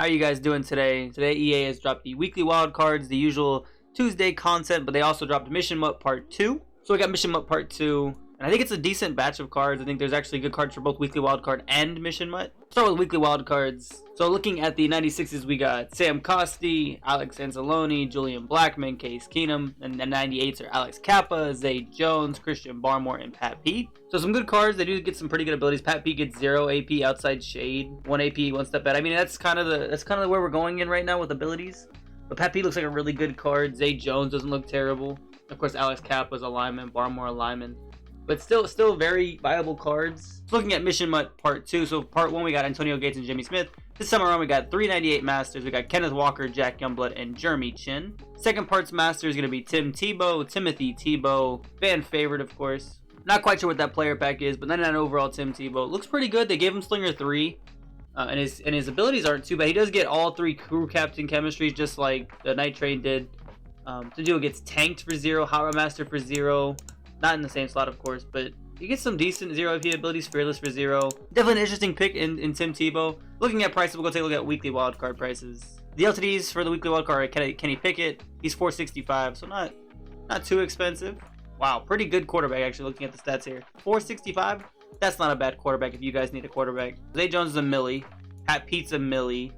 How are you guys doing today? Today EA has dropped the weekly wild cards, the usual Tuesday content, but they also dropped Mission Mutt Part 2. So we got Mission Mutt Part 2, and I think it's a decent batch of cards. I think there's actually good cards for both weekly wild card and Mission Mutt. Start with weekly wild cards. So looking at the 96s, we got Sam Costi, Alex Anzalone, Julian Blackman, Case Keenum, and the 98s are Alex Kappa, Zay Jones, Christian Barmore, and Pat Pete. So some good cards. They do get some pretty good abilities. Pat Pete gets 0 AP outside shade, 1 AP, 1 step back. I mean, that's kind of where we're going in right now with abilities. But Pat Pete looks like a really good card. Zay Jones doesn't look terrible. Of course, Alex Kappa's a lineman, Barmore a lineman. But still very viable cards. Looking at Mission Mutt Part 2, so Part 1 we got Antonio Gates and Jimmy Smith. This time around we got 398 Masters. We got Kenneth Walker, Jack Youngblood, and Jeremy Chin. Second part's Master is going to be Tim Tebow, Timothy Tebow, fan favorite of course. Not quite sure what that player pack is, but 99 overall Tim Tebow. Looks pretty good. They gave him Slinger 3. And his abilities aren't too bad. He does get all 3 crew captain chemistries just like the Night Train did. Tebow gets tanked for 0, Hot Master for 0. Not in the same slot, of course, but you get some decent 0 AP abilities. Fearless for 0. Definitely an interesting pick in Tim Tebow. Looking at prices, we'll go take a look at weekly wildcard prices. The LTDs for the weekly wildcard are Kenny Pickett. He's $465, so not too expensive. Wow, pretty good quarterback actually. Looking at the stats here, $465. That's not a bad quarterback if you guys need a quarterback. Zay Jones is a milli. Pat Pete's a milli.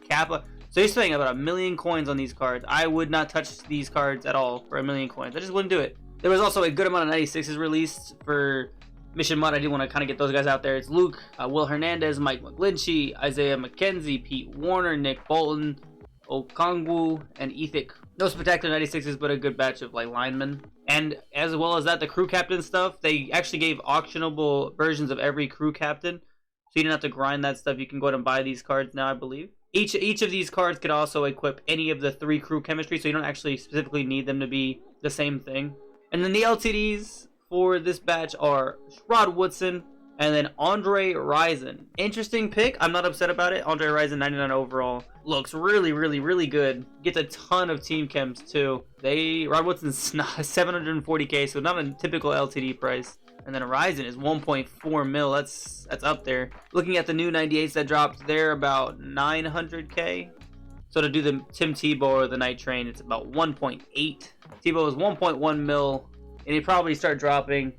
Kappa. So you're spending about 1,000,000 coins on these cards. I would not touch these cards at all for 1,000,000 coins. I just wouldn't do it. There was also a good amount of 96s released for Mission Mutt. I do want to kind of get those guys out there. It's Luke, Will Hernandez, Mike McGlinchey, Isaiah McKenzie, Pete Warner, Nick Bolton, Okongwu, and Ethic. No spectacular 96s, but a good batch of like linemen. And as well as that, the crew captain stuff, they actually gave auctionable versions of every crew captain. So you didn't have to grind that stuff. You can go ahead and buy these cards now, I believe. Each of these cards could also equip any of the 3 crew chemistry, so you don't actually specifically need them to be the same thing. And then the LTDs for this batch are Rod Woodson and then Andre Rison. Interesting pick. I'm not upset about it. Andre Rison, 99 overall. Looks really good. Gets a ton of team chems too. Rod Woodson's not 740k, so not a typical LTD price. And then Rison is 1.4 mil. That's up there. Looking at the new 98s that dropped, they're about 900k. So to do the Tim Tebow or the Night Train, it's about 1.8. Tebow is 1.1 mil, and he'd probably start dropping.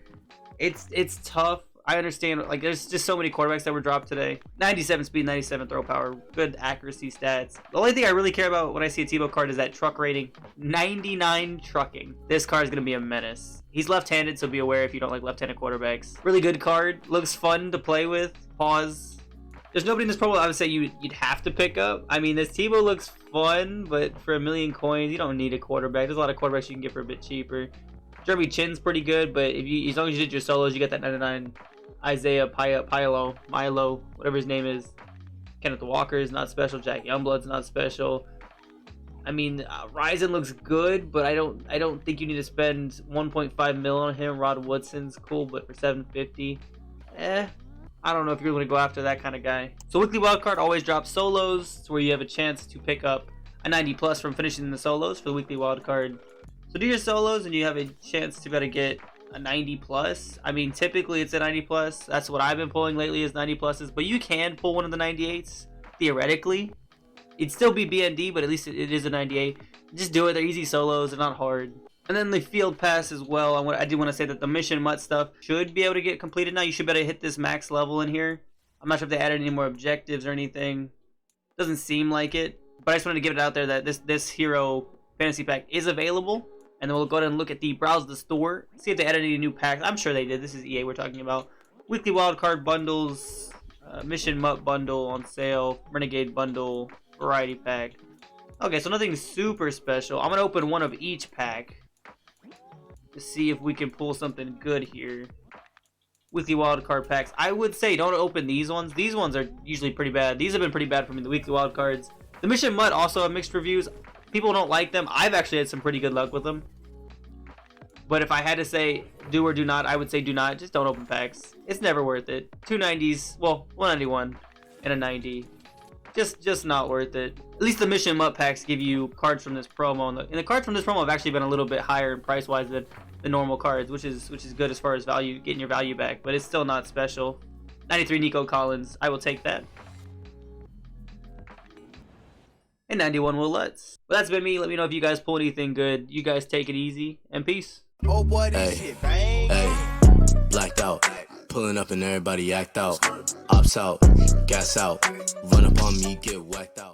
It's tough. I understand. Like, there's just so many quarterbacks that were dropped today. 97 speed, 97 throw power, good accuracy stats. The only thing I really care about when I see a Tebow card is that truck rating. 99 trucking. This card is going to be a menace. He's left-handed, so be aware if you don't like left-handed quarterbacks. Really good card. Looks fun to play with. Pause. There's nobody in this promo I would say you'd have to pick up. I mean, this Tebow looks fun, but for 1,000,000 coins, you don't need a quarterback. There's a lot of quarterbacks you can get for a bit cheaper. Jeremy Chin's pretty good, but as long as you did your solos, you get that 99. Isaiah Milo, whatever his name is. Kenneth Walker is not special. Jack Youngblood's not special. I mean, Rison looks good, but I don't think you need to spend 1.5 mil on him. Rod Woodson's cool, but for 750, I don't know if you're going to go after that kind of guy. So weekly wildcard always drops solos, where you have a chance to pick up a 90 plus from finishing the solos for the weekly wildcard. So do your solos, and you have a chance to better get a 90 plus. I mean, typically it's a 90 plus. That's what I've been pulling lately is 90 pluses. But you can pull one of the 98s theoretically. It'd still be BND, but at least it is a 98. Just do it. They're easy solos. They're not hard. And then the field pass as well. I do want to say that the Mission Mutt stuff should be able to get completed now. You should be able to hit this max level in here. I'm not sure if they added any more objectives or anything. Doesn't seem like it. But I just wanted to get it out there that this hero fantasy pack is available. And then we'll go ahead and look at browse the store. See if they added any new packs. I'm sure they did. This is EA we're talking about. Weekly wildcard bundles. Mission Mutt bundle on sale. Renegade bundle. Variety pack. Okay, so nothing super special. I'm going to open one of each pack to see if we can pull something good here. Weekly wildcard packs. I would say don't open these ones. These ones are usually pretty bad. These have been pretty bad for me, the weekly wildcards. The Mission Mutt also have mixed reviews. People don't like them. I've actually had some pretty good luck with them. But if I had to say do or do not, I would say do not. Just don't open packs. It's never worth it. 2 90s. Well, 191 and a 90. Just not worth it. At least the Mission Mutt packs give you cards from this promo, and the cards from this promo have actually been a little bit higher in price wise than the normal cards, which is good as far as value, getting your value back. But it's still not special. 93 Nico Collins. I will take that. and 91 will let's. But that's been me. Let me know if you guys pull anything good. You guys take it easy, and peace. Oh boy, this shit bang. Hey, blacked out. Pulling up and everybody act out. Ops out, gas out. Run up on me, get whacked out.